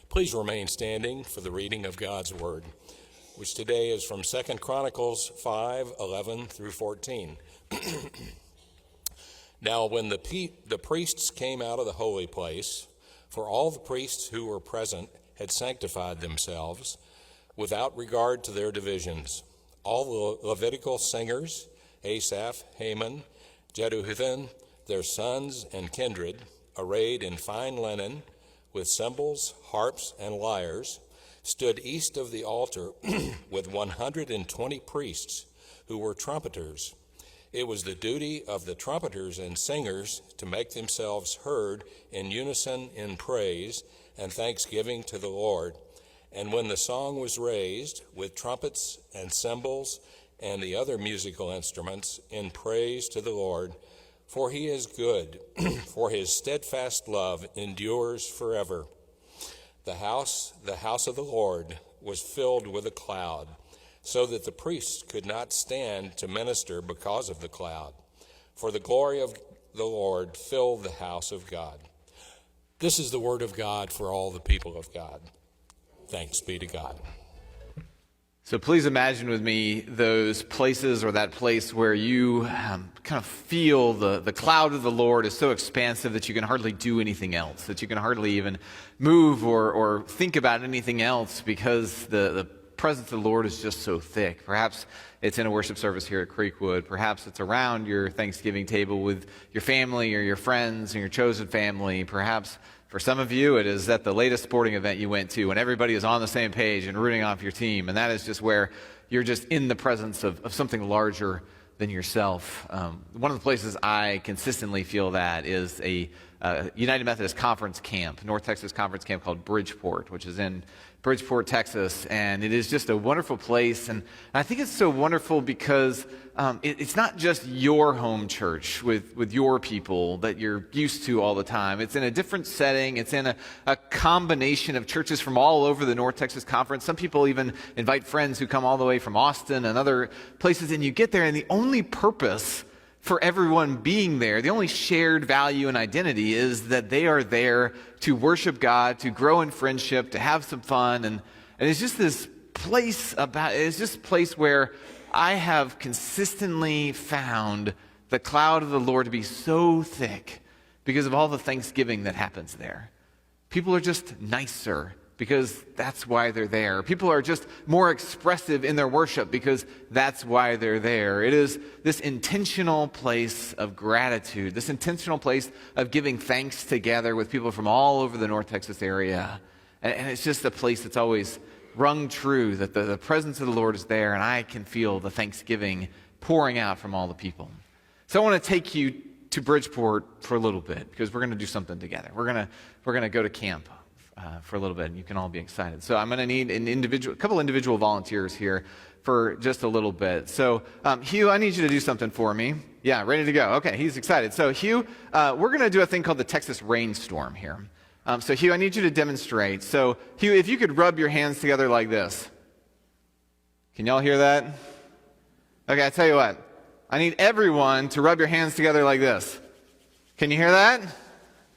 Please remain standing for the reading of God's Word, which today is from 2 Chronicles 5:11 through 14. Now when the priests came out of the holy place, for all the priests who were present had sanctified themselves without regard to their divisions, all the Levitical singers, Asaph, Heman, Jeduthun, their sons and kindred, arrayed in fine linen, with cymbals, harps, and lyres, stood east of the altar with 120 priests who were trumpeters. It was the duty of the trumpeters and singers to make themselves heard in unison in praise and thanksgiving to the Lord. And when the song was raised with trumpets and cymbals and the other musical instruments in praise to the Lord, for he is good, for his steadfast love endures forever. The house of the Lord, was filled with a cloud, so that the priests could not stand to minister because of the cloud. For the glory of the Lord filled the house of God. This is the word of God for all the people of God. Thanks be to God. So please imagine with me those places or that place where you kind of feel the cloud of the Lord is so expansive that you can hardly do anything else, that you can hardly even move or think about anything else because the presence of the Lord is just so thick. Perhaps it's in a worship service here at Creekwood. Perhaps it's around your Thanksgiving table with your family or your friends and your chosen family. Perhaps for some of you, it is at the latest sporting event you went to when everybody is on the same page and rooting off your team. And that is just where you're just in the presence of something larger than yourself. One of the places I consistently feel that is a United Methodist Conference camp, North Texas Conference camp called Bridgeport, which is in Bridgeport, Texas, and it is just a wonderful place. And I think it's so wonderful because it's not just your home church with your people that you're used to all the time. It's in a different setting. It's in a combination of churches from all over the North Texas Conference. Some people even invite friends who come all the way from Austin and other places, and you get there, and the only purpose for everyone being there, the only shared value and identity is that they are there to worship God, to grow in friendship, to have some fun. And it's just this place where I have consistently found the cloud of the Lord to be so thick because of all the thanksgiving that happens there. People are just nicer because that's why they're there. People are just more expressive in their worship because that's why they're there. It is this intentional place of gratitude, this intentional place of giving thanks together with people from all over the North Texas area. And it's just a place that's always rung true that the presence of the Lord is there, and I can feel the thanksgiving pouring out from all the people. So I want to take you to Bridgeport for a little bit because we're going to do something together. We're going to go to camp for a little bit, and you can all be excited. So I'm going to need a couple individual volunteers here for just a little bit. So Hugh, I need you to do something for me. Yeah, ready to go. Okay, he's excited. So Hugh, we're going to do a thing called the Texas rainstorm here. So Hugh, I need you to demonstrate. So Hugh, if you could rub your hands together like this. Can y'all hear that? Okay, I tell you what. I need everyone to rub your hands together like this. Can you hear that?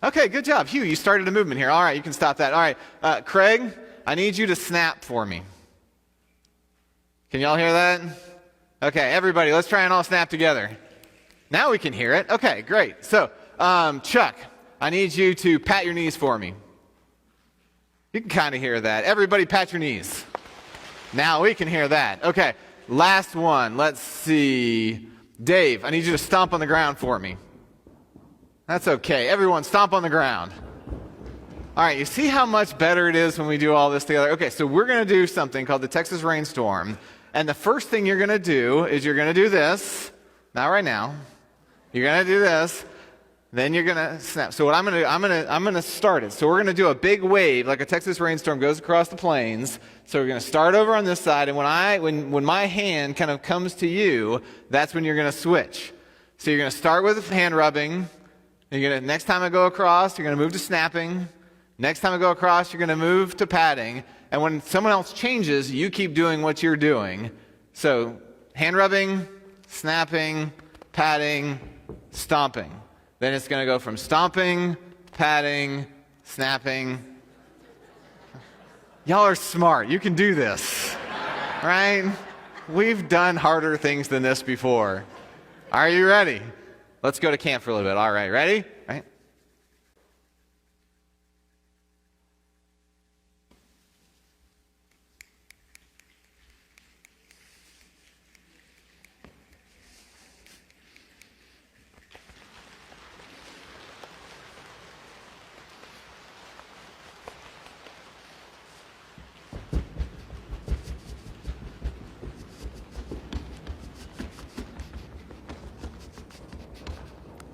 Okay, good job. Hugh, you started a movement here. All right, you can stop that. All right, Craig, I need you to snap for me. Can y'all hear that? Okay, everybody, let's try and all snap together. Now we can hear it. Okay, great. So, Chuck, I need you to pat your knees for me. You can kind of hear that. Everybody pat your knees. Now we can hear that. Okay, last one. Let's see. Dave, I need you to stomp on the ground for me. That's okay. Everyone stomp on the ground. All right, you see how much better it is when we do all this together? Okay, so we're going to do something called the Texas rainstorm. And the first thing you're going to do is you're going to do this. Not right now. You're going to do this. Then you're going to snap. So what I'm going to start it. So we're going to do a big wave like a Texas rainstorm goes across the plains. So we're going to start over on this side, and when my hand kind of comes to you, that's when you're going to switch. So you're going to start with hand rubbing. Next time I go across, you're going to move to snapping. Next time I go across, you're going to move to patting. And when someone else changes, you keep doing what you're doing. So hand rubbing, snapping, patting, stomping. Then it's going to go from stomping, patting, snapping. Y'all are smart. You can do this, right? We've done harder things than this before. Are you ready? Let's go to camp for a little bit. All right, ready? Right?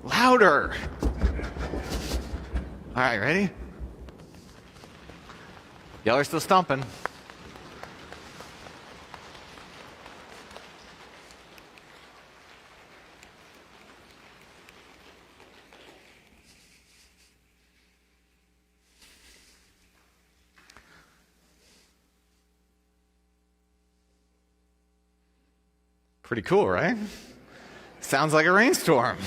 Louder. All right, ready? Y'all are still stomping. Pretty cool, right? Sounds like a rainstorm.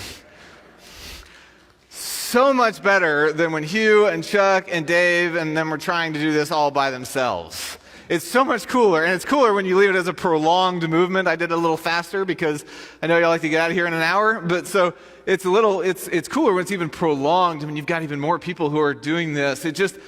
So much better than when Hugh and Chuck and Dave and them were trying to do this all by themselves. It's so much cooler, and it's cooler when you leave it as a prolonged movement. I did it a little faster because I know y'all like to get out of here in an hour, but so it's cooler when it's even prolonged, when you've got even more people who are doing this. It's just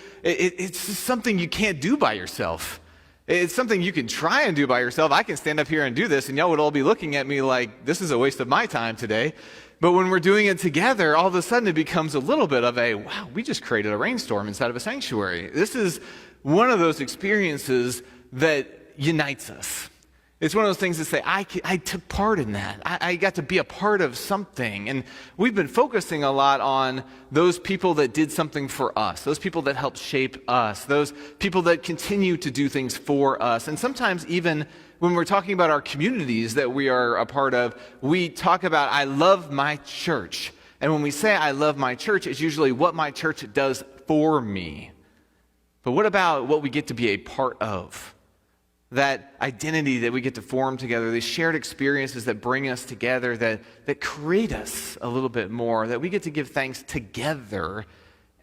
something you can't do by yourself. It's something you can try and do by yourself. I can stand up here and do this, and y'all would all be looking at me like, this is a waste of my time today. But when we're doing it together, all of a sudden it becomes a little bit of a, wow, we just created a rainstorm inside of a sanctuary. This is one of those experiences that unites us. It's one of those things that say, I took part in that. I got to be a part of something. And we've been focusing a lot on those people that did something for us, those people that helped shape us, those people that continue to do things for us. And sometimes even when we're talking about our communities that we are a part of, we talk about, I love my church. And when we say, I love my church, it's usually what my church does for me. But what about what we get to be a part of? That identity that we get to form together, these shared experiences that bring us together, that create us a little bit more, that we get to give thanks together.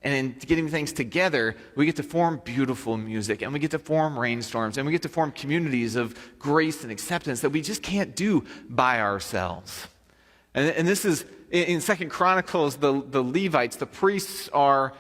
And in giving things together, we get to form beautiful music, and we get to form rainstorms, and we get to form communities of grace and acceptance that we just can't do by ourselves. And this is, in 2 Chronicles, the Levites, the priests are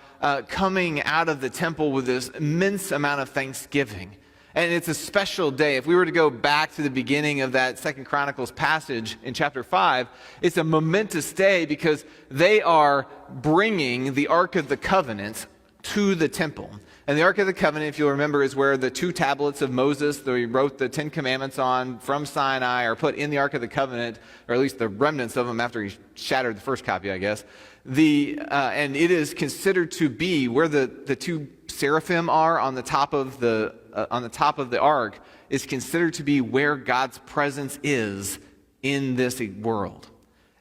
coming out of the temple with this immense amount of thanksgiving. And it's a special day. If we were to go back to the beginning of that 2 Chronicles passage in chapter 5, it's a momentous day because they are bringing the Ark of the Covenant to the temple. And the Ark of the Covenant, if you'll remember, is where the 2 tablets of Moses that he wrote the 10 Commandments on from Sinai are put in the Ark of the Covenant, or at least the remnants of them after he shattered the first copy, I guess. And it is considered to be where the 2 seraphim are on the top of the ark is considered to be where God's presence is in this world.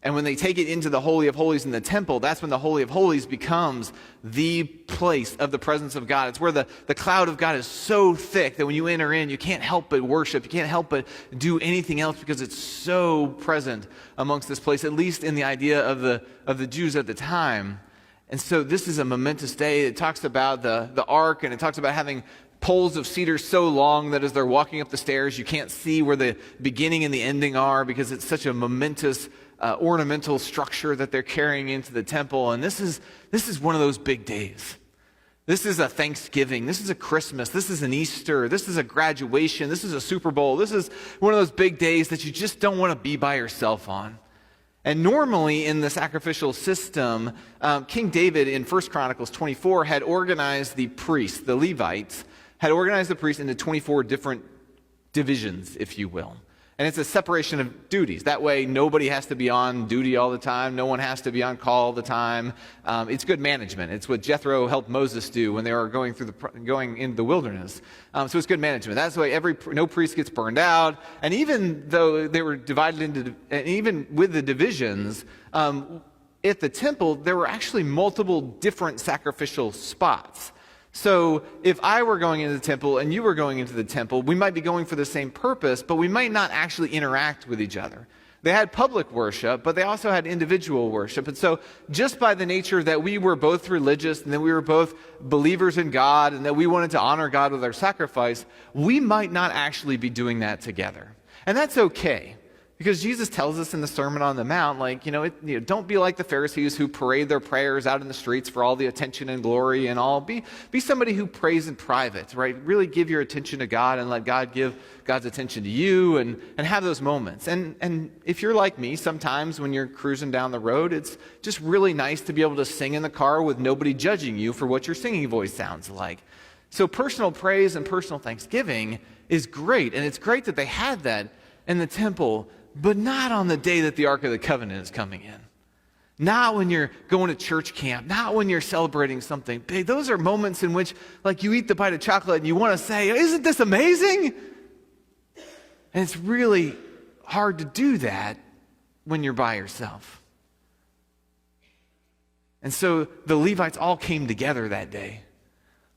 And when they take it into the Holy of Holies in the temple, that's when the Holy of Holies becomes the place of the presence of God. It's where the cloud of God is so thick that when you enter in, you can't help but worship. You can't help but do anything else because it's so present amongst this place, at least in the idea of the Jews at the time. And so this is a momentous day. It talks about the ark, and it talks about having poles of cedar so long that as they're walking up the stairs, you can't see where the beginning and the ending are because it's such a momentous ornamental structure that they're carrying into the temple. And this is one of those big days. This is a Thanksgiving. This is a Christmas. This is an Easter. This is a graduation. This is a Super Bowl. This is one of those big days that you just don't want to be by yourself on. And normally in the sacrificial system, King David in 1 Chronicles 24 had organized the priests, the Levites, had organized the priests into 24 different divisions, if you will. And it's a separation of duties. That way, nobody has to be on duty all the time. No one has to be on call all the time. It's good management. It's what Jethro helped Moses do when they were going into the wilderness. So it's good management. That's the way no priest gets burned out. And even though they were divided into, and even with the divisions, at the temple, there were actually multiple different sacrificial spots. So if I were going into the temple and you were going into the temple, we might be going for the same purpose, but we might not actually interact with each other. They had public worship, but they also had individual worship. And so just by the nature that we were both religious and that we were both believers in God and that we wanted to honor God with our sacrifice, we might not actually be doing that together. And that's okay. Because Jesus tells us in the Sermon on the Mount, don't be like the Pharisees who parade their prayers out in the streets for all the attention and glory and all. Be somebody who prays in private, right? Really give your attention to God and let God give God's attention to you and have those moments. And if you're like me, sometimes when you're cruising down the road, it's just really nice to be able to sing in the car with nobody judging you for what your singing voice sounds like. So personal praise and personal thanksgiving is great. And it's great that they had that in the temple, but not on the day that the Ark of the Covenant is coming in. Not when you're going to church camp. Not when you're celebrating something big. Those are moments in which, you eat the bite of chocolate and you want to say, isn't this amazing? And it's really hard to do that when you're by yourself. And so the Levites all came together that day.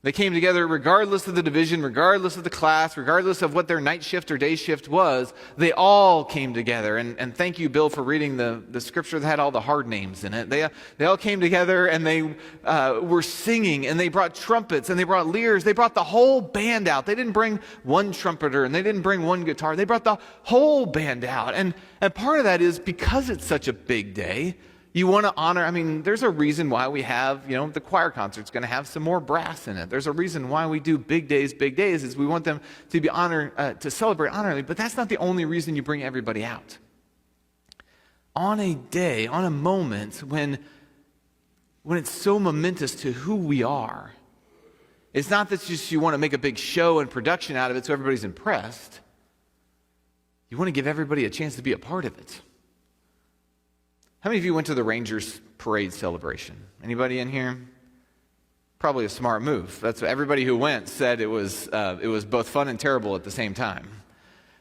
They came together regardless of the division, regardless of the class, regardless of what their night shift or day shift was. They all came together. And thank you, Bill, for reading the scripture that had all the hard names in it. They all came together and they were singing, and they brought trumpets and they brought lyres. They brought the whole band out. They didn't bring one trumpeter and they didn't bring one guitar. They brought the whole band out. And part of that is because it's such a big day. You want to honor, there's a reason why we have, the choir concert's going to have some more brass in it. There's a reason why we do big days, is we want them to be honored, to celebrate honorably, but that's not the only reason you bring everybody out. On a day, on a moment when it's so momentous to who we are, it's not that just you want to make a big show and production out of it so everybody's impressed. You want to give everybody a chance to be a part of it. How many of you went to the Rangers parade celebration? Anybody in here? Probably a smart move. That's what everybody who went said. It was both fun and terrible at the same time.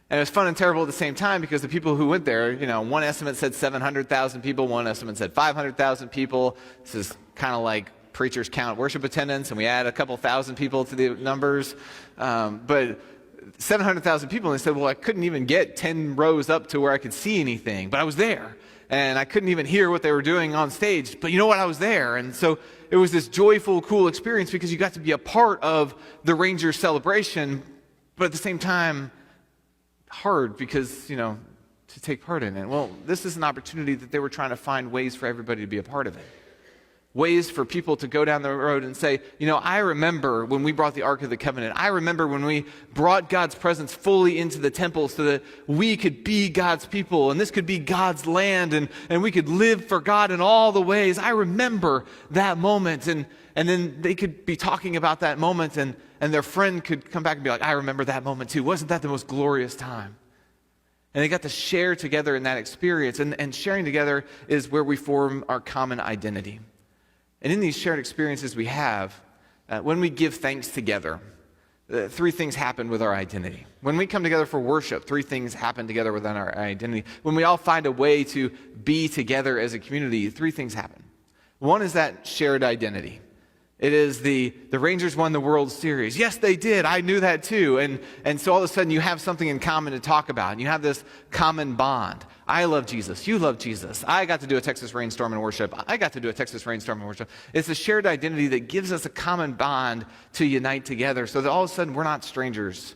And it was fun and terrible at the same time because the people who went there, one estimate said 700,000 people, one estimate said 500,000 people. This is kind of like preachers count worship attendance, and we add a couple thousand people to the numbers. But 700,000 people, and they said, well, I couldn't even get 10 rows up to where I could see anything, but I was there. And I couldn't even hear what they were doing on stage. But you know what? I was there. And so it was this joyful, cool experience because you got to be a part of the Rangers celebration, but at the same time, hard because, to take part in it. Well, this is an opportunity that they were trying to find ways for everybody to be a part of it. Ways for people to go down the road and say, I remember when we brought the Ark of the Covenant. I remember when we brought God's presence fully into the temple so that we could be God's people and this could be God's land and we could live for God in all the ways. I remember that moment. And then they could be talking about that moment and their friend could come back and be like, I remember that moment too. Wasn't that the most glorious time? And they got to share together in that experience. And sharing together is where we form our common identity. And in these shared experiences we have, when we give thanks together, three things happen with our identity. When we come together for worship, three things happen together within our identity. When we all find a way to be together as a community, three things happen. One is that shared identity. It is the Rangers won the World Series. Yes, they did. I knew that too. And so all of a sudden you have something in common to talk about. And you have this common bond. I love Jesus. You love Jesus. I got to do a Texas rainstorm in worship. I got to do a Texas rainstorm in worship. It's a shared identity that gives us a common bond to unite together so that all of a sudden we're not strangers.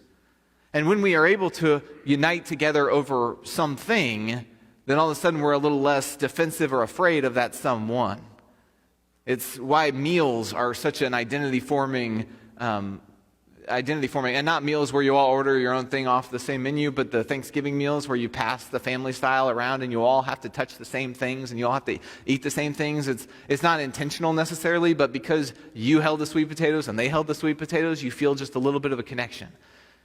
And when we are able to unite together over something, then all of a sudden we're a little less defensive or afraid of that someone. It's why meals are such an identity-forming, and not meals where you all order your own thing off the same menu, but the Thanksgiving meals where you pass the family style around and you all have to touch the same things and you all have to eat the same things. It's not intentional necessarily, but because you held the sweet potatoes and they held the sweet potatoes, you feel just a little bit of a connection.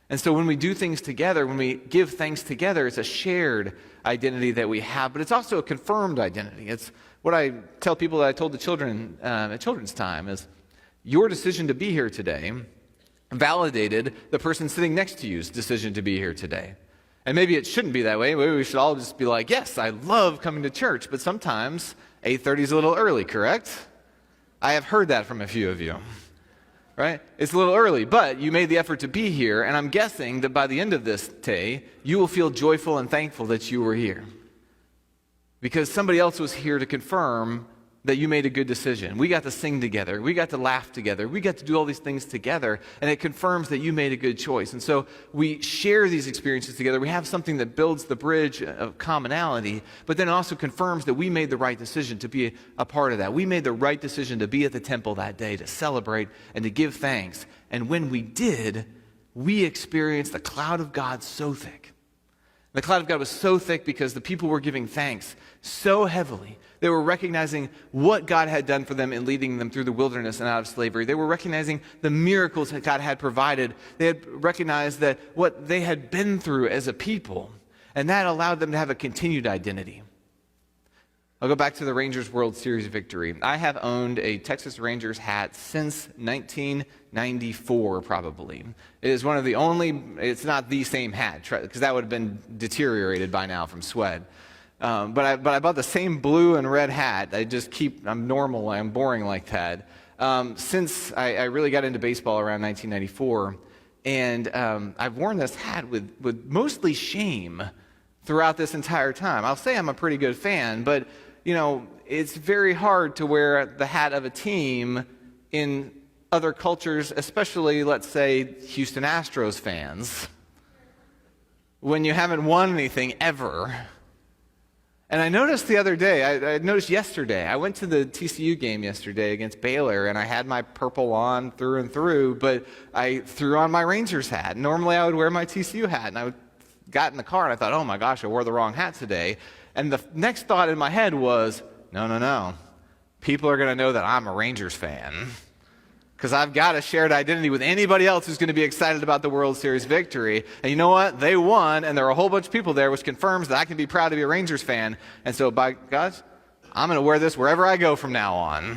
And so when we do things together, when we give thanks together, it's a shared identity that we have, but it's also a confirmed identity. It's what I tell people that I told the children at children's time is your decision to be here today validated the person sitting next to you's decision to be here today. And maybe it shouldn't be that way. Maybe we should all just be like, yes, I love coming to church, but sometimes 8:30 is a little early, correct? I have heard that from a few of you, right? It's a little early, but you made the effort to be here, and I'm guessing that by the end of this day, you will feel joyful and thankful that you were here. because somebody else was here to confirm that you made a good decision. We got to sing together. We got to laugh together. We got to do all these things together, and it confirms that you made a good choice. And so we share these experiences together. We have something that builds the bridge of commonality, but then it also confirms that we made the right decision to be a part of that. We made the right decision to be at the temple that day, to celebrate and to give thanks. And when we did, we experienced a cloud of God so thick. The cloud of God was so thick because the people were giving thanks so heavily. They were recognizing what God had done for them in leading them through the wilderness and out of slavery. They were recognizing the miracles that God had provided. They had recognized that what they had been through as a people, and that allowed them to have a continued identity. I'll go back to the Rangers World Series victory. I have owned a Texas Rangers hat since 1994, probably. It is one of the only, it's not the same hat, because that would have been deteriorated by now from sweat. But I bought the same blue and red hat. I'm normal, I'm boring like that. Since I really got into baseball around 1994, and I've worn this hat with mostly shame throughout this entire time. I'll say I'm a pretty good fan, but it's very hard to wear the hat of a team in other cultures, especially, let's say, Houston Astros fans, when you haven't won anything ever. And I noticed the other day, I noticed yesterday, I went to the TCU game yesterday against Baylor, and I had my purple on through and through, but I threw on my Rangers hat. Normally I would wear my TCU hat, and I got in the car and I thought, oh my gosh, I wore the wrong hat today. And the next thought in my head was, no. People are going to know that I'm a Rangers fan, because I've got a shared identity with anybody else who's going to be excited about the World Series victory. And you know what? They won, and there are a whole bunch of people there, which confirms that I can be proud to be a Rangers fan. And so, by God, I'm going to wear this wherever I go from now on,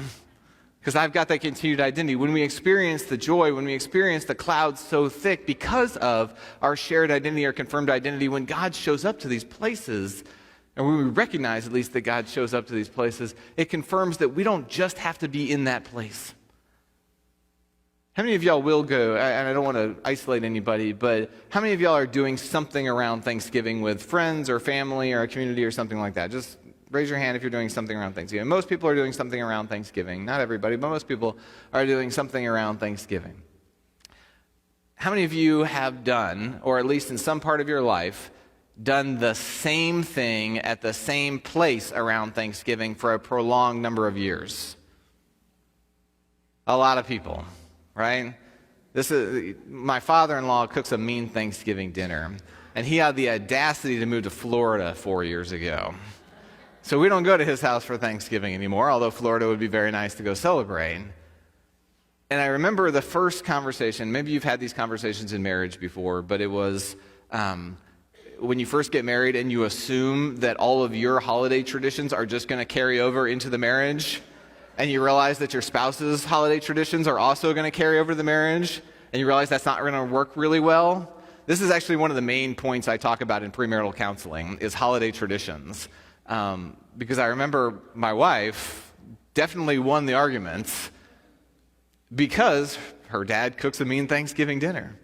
because I've got that continued identity. When we experience the joy, when we experience the cloud so thick because of our shared identity, our confirmed identity, when God shows up to these places, and when we recognize at least that God shows up to these places, it confirms that we don't just have to be in that place. How many of y'all will go, and I don't want to isolate anybody, but how many of y'all are doing something around Thanksgiving with friends or family or a community or something like that? Just raise your hand if you're doing something around Thanksgiving. Most people are doing something around Thanksgiving. Not everybody, but most people are doing something around Thanksgiving. How many of you have done, or at least in some part of your life, done the same thing at the same place around Thanksgiving for a prolonged number of years? A lot of people. Right? My father-in-law cooks a mean Thanksgiving dinner, and he had the audacity to move to Florida 4 years ago. So we don't go to his house for Thanksgiving anymore, although Florida would be very nice to go celebrate. And I remember the first conversation, maybe you've had these conversations in marriage before, but it was when you first get married and you assume that all of your holiday traditions are just going to carry over into the marriage, and you realize that your spouse's holiday traditions are also going to carry over to the marriage, and you realize that's not going to work really well. This is actually one of the main points I talk about in premarital counseling, is holiday traditions. Because I remember my wife definitely won the arguments because her dad cooks a mean Thanksgiving dinner.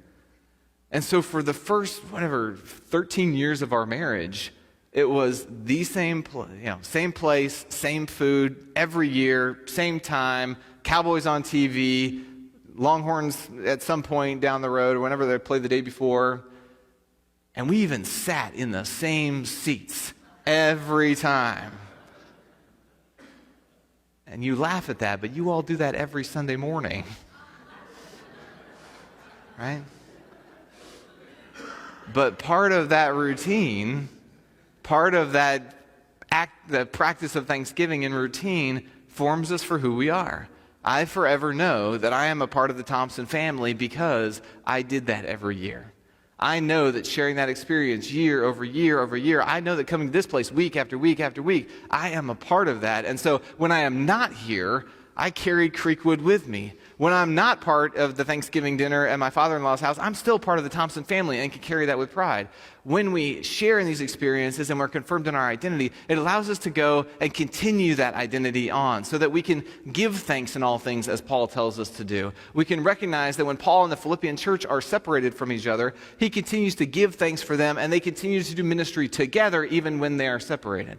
And so for the first, 13 years of our marriage, it was the same place, same food, every year, same time, Cowboys on TV, Longhorns at some point down the road, or whenever they played the day before. And we even sat in the same seats every time. And you laugh at that, but you all do that every Sunday morning. Right? But part of that routine, part of that the practice of Thanksgiving and routine forms us for who we are. I forever know that I am a part of the Thompson family because I did that every year. I know that sharing that experience year over year over year, I know that coming to this place week after week after week, I am a part of that. And so when I am not here, I carry Creekwood with me. When I'm not part of the Thanksgiving dinner at my father-in-law's house, I'm still part of the Thompson family and can carry that with pride. When we share in these experiences and we're confirmed in our identity, it allows us to go and continue that identity on so that we can give thanks in all things as Paul tells us to do. We can recognize that when Paul and the Philippian church are separated from each other, he continues to give thanks for them and they continue to do ministry together even when they are separated.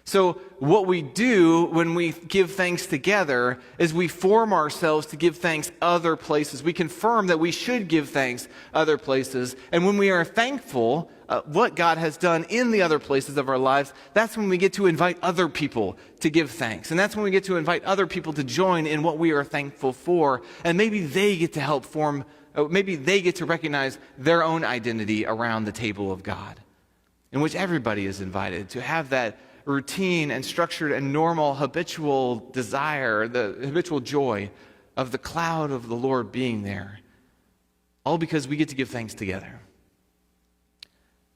So what we do when we give thanks together is we form ourselves to give thanks other places. We confirm that we should give thanks other places. And when we are thankful what God has done in the other places of our lives, that's when we get to invite other people to give thanks. And that's when we get to invite other people to join in what we are thankful for. And maybe they get to help form, maybe they get to recognize their own identity around the table of God, in which everybody is invited to have that routine and structured and normal habitual desire, the habitual joy of the cloud of the Lord being there, all because we get to give thanks together.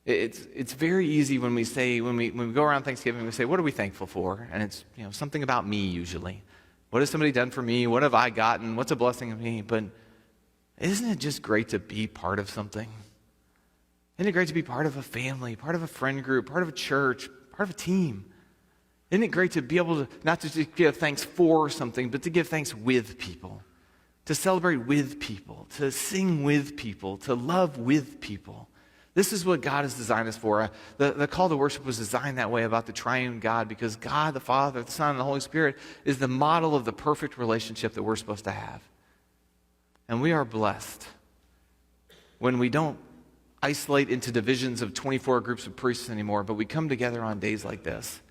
It's very easy when we say, when we go around Thanksgiving, we say, what are we thankful for? And it's something about me usually. What has somebody done for me? What have I gotten? What's a blessing of me? But isn't it just great to be part of something? Isn't it great to be part of a family, part of a friend group, part of a church, part of a team? Isn't it great to be able to not just give thanks for something, but to give thanks with people, to celebrate with people, to sing with people, to love with people? This is what God has designed us for. The call to worship was designed that way about the triune God, because God, the Father, the Son, and the Holy Spirit is the model of the perfect relationship that we're supposed to have. And we are blessed when we don't isolate into divisions of 24 groups of priests anymore, but we come together on days like this,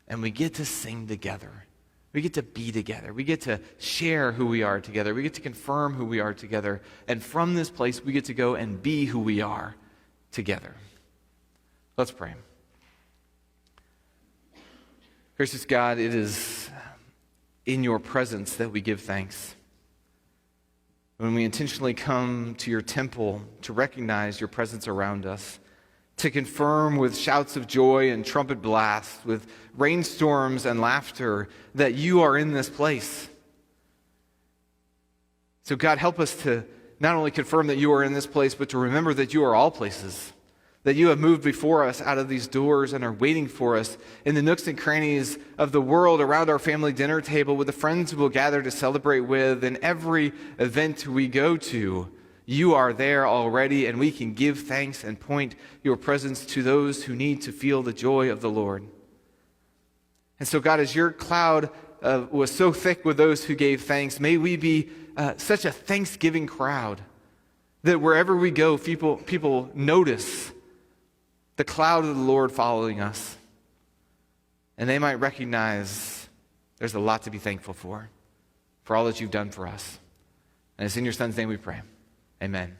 and we get to sing together. We get to be together. We get to share who we are together. We get to confirm who we are together. And from this place, we get to go and be who we are together. Let's pray. Gracious God, it is in your presence that we give thanks. When we intentionally come to your temple to recognize your presence around us, to confirm with shouts of joy and trumpet blasts, with rainstorms and laughter, that you are in this place. So God, help us to not only confirm that you are in this place, but to remember that you are all places, that you have moved before us out of these doors and are waiting for us in the nooks and crannies of the world, around our family dinner table, with the friends we'll gather to celebrate with, in every event we go to. You are there already, and we can give thanks and point your presence to those who need to feel the joy of the Lord. And so, God, as your cloud was so thick with those who gave thanks, may we be such a thanksgiving crowd that wherever we go, people notice the cloud of the Lord following us, and they might recognize there's a lot to be thankful for all that you've done for us. And it's in your Son's name we pray. Amen.